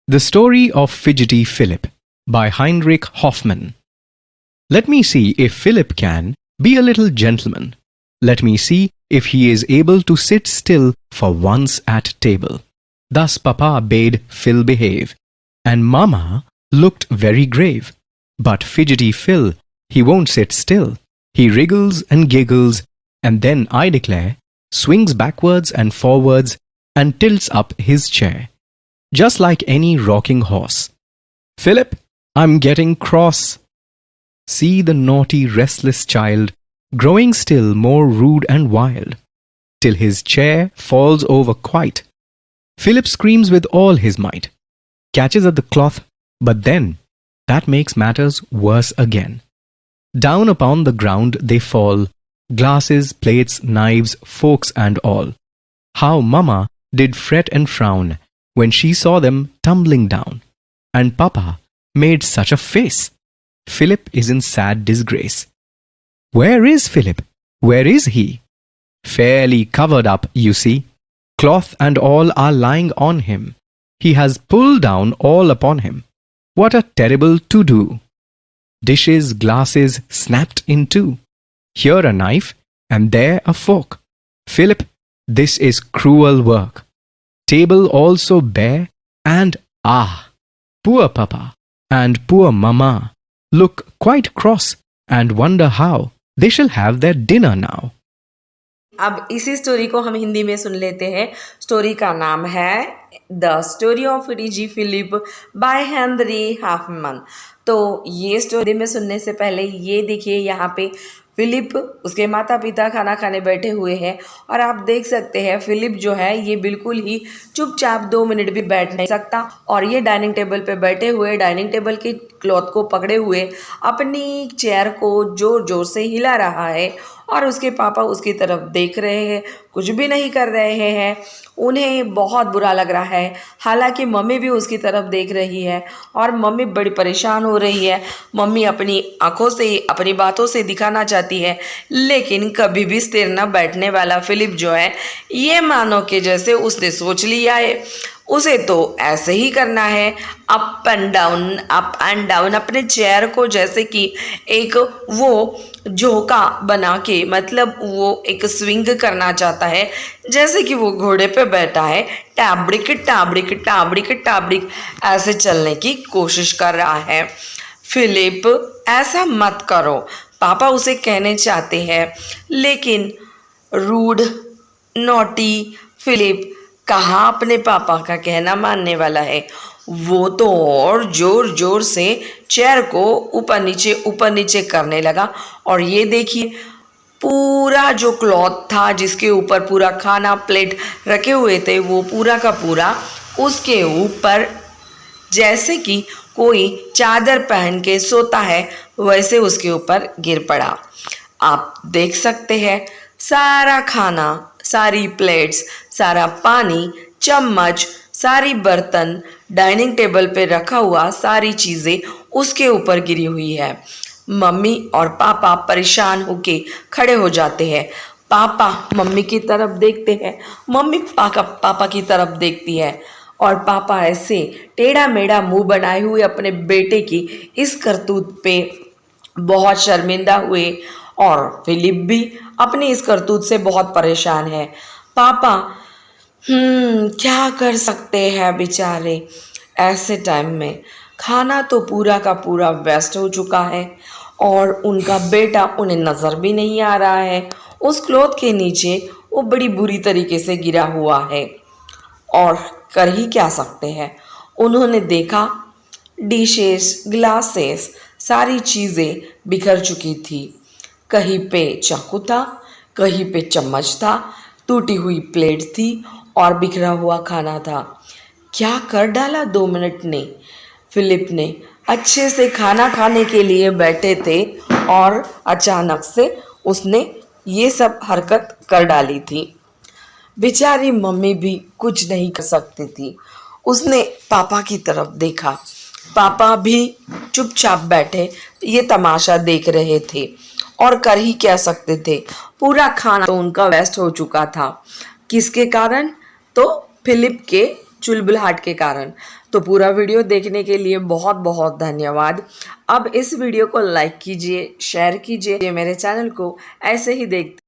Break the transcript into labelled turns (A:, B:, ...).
A: The Story of Fidgety Philip by Heinrich Hoffmann. Let me see if Philip can be a little gentleman. Let me see if he is able to sit still for once at table. Thus Papa bade Phil behave, and Mamma looked very grave. But Fidgety Phil, he won't sit still. He wriggles and giggles, and then, I declare, swings backwards and forwards and tilts up his chair, just like any rocking horse. Philip, I'm getting cross. See the naughty, restless child, growing still more rude and wild, till his chair falls over quite. Philip screams with all his might, catches at the cloth, but then that makes matters worse again. Down upon the ground they fall, glasses, plates, knives, forks and all. How Mamma did fret and frown when she saw them tumbling down, and Papa made such a face. Philip is in sad disgrace. Where is Philip? Where is he? Fairly covered up, you see. Cloth and all are lying on him. He has pulled down all upon him. What a terrible to-do! Dishes, glasses snapped in two. Here a knife, and there a fork. Philip, this is cruel work. Table also bare, and poor Papa and poor Mamma look quite cross and wonder how they shall have their dinner now.
B: अब इसी story को हम हिंदी में सुन लेते हैं। Story का नाम है the story of fidgety Philip by Henry Hoffmann. तो ये स्टोरी में सुनने से पहले ये देखिए, यहाँ पे फिलिप, उसके माता पिता खाना खाने बैठे हुए हैं और आप देख सकते हैं फिलिप जो है ये बिल्कुल ही चुपचाप 2 मिनट भी बैठ नहीं सकता और ये डाइनिंग टेबल पे बैठे हुए डाइनिंग टेबल के क्लॉथ को पकड़े हुए अपनी चेयर को जोर जोर से हिला रहा है और उसके पापा उसकी तरफ देख रहे हैं, कुछ भी नहीं कर रहे हैं। उन्हें बहुत बुरा लग रहा है। हालांकि मम्मी भी उसकी तरफ देख रही है और मम्मी बड़ी परेशान हो रही है। मम्मी अपनी आंखों से, अपनी बातों से दिखाना चाहती है, लेकिन कभी भी स्थिर न बैठने वाला फिलिप जो है ये मानो कि जैसे उसने सोच लिया है उसे तो ऐसे ही करना है, अप एंड डाउन अपने चेयर को जैसे कि एक वो झोंका बना के, मतलब वो एक स्विंग करना चाहता है जैसे कि वो घोड़े पे बैठा है, टाबड़िक टाबड़िक टाबड़िक टाबड़िक ऐसे चलने की कोशिश कर रहा है। फिलिप ऐसा मत करो, पापा उसे कहने चाहते हैं, लेकिन रूड नॉटी फिलिप कहाँ अपने पापा का कहना मानने वाला है। वो तो और जोर जोर से चेयर को ऊपर नीचे करने लगा और ये देखिए पूरा जो क्लॉथ था जिसके ऊपर पूरा खाना प्लेट रखे हुए थे वो पूरा का पूरा उसके ऊपर जैसे कि कोई चादर पहन के सोता है वैसे उसके ऊपर गिर पड़ा। आप देख सकते हैं सारा खाना, सारी प्लेट्स, सारा पानी, चम्मच, सारी बर्तन, डाइनिंग टेबल पे रखा हुआ सारी चीज़ें उसके ऊपर गिरी हुई है। मम्मी और पापा परेशान होके खड़े हो जाते हैं। पापा मम्मी की तरफ देखते हैं, मम्मी पापा की तरफ देखती है और पापा ऐसे टेढ़ा मेढ़ा मुंह बनाए हुए अपने बेटे की इस करतूत पे बहुत शर्मिंदा हुए और फिलिप भी अपनी इस करतूत से बहुत परेशान है। पापा क्या कर सकते हैं बेचारे, ऐसे टाइम में खाना तो पूरा का पूरा वेस्ट हो चुका है और उनका बेटा उन्हें नज़र भी नहीं आ रहा है। उस क्लॉथ के नीचे वो बड़ी बुरी तरीके से गिरा हुआ है और कर ही क्या सकते हैं। उन्होंने देखा डिशेस, ग्लासेस, सारी चीज़ें बिखर चुकी थी। कहीं पे चाकू था, कहीं पे चम्मच था, टूटी हुई प्लेट थी और बिखरा हुआ खाना था। क्या कर डाला 2 मिनट ने। फिलिप ने अच्छे से खाना खाने के लिए बैठे थे और अचानक से उसने ये सब हरकत कर डाली थी। बेचारी मम्मी भी कुछ नहीं कर सकती थी। उसने पापा की तरफ देखा, पापा भी चुपचाप बैठे ये तमाशा देख रहे थे और कर ही क्या सकते थे। पूरा खाना तो उनका वेस्ट हो चुका था। किसके कारण? तो फिलिप के चुलबुलाहट के कारण। तो पूरा वीडियो देखने के लिए बहुत बहुत धन्यवाद। अब इस वीडियो को लाइक कीजिए, शेयर कीजिए, मेरे चैनल को ऐसे ही देखते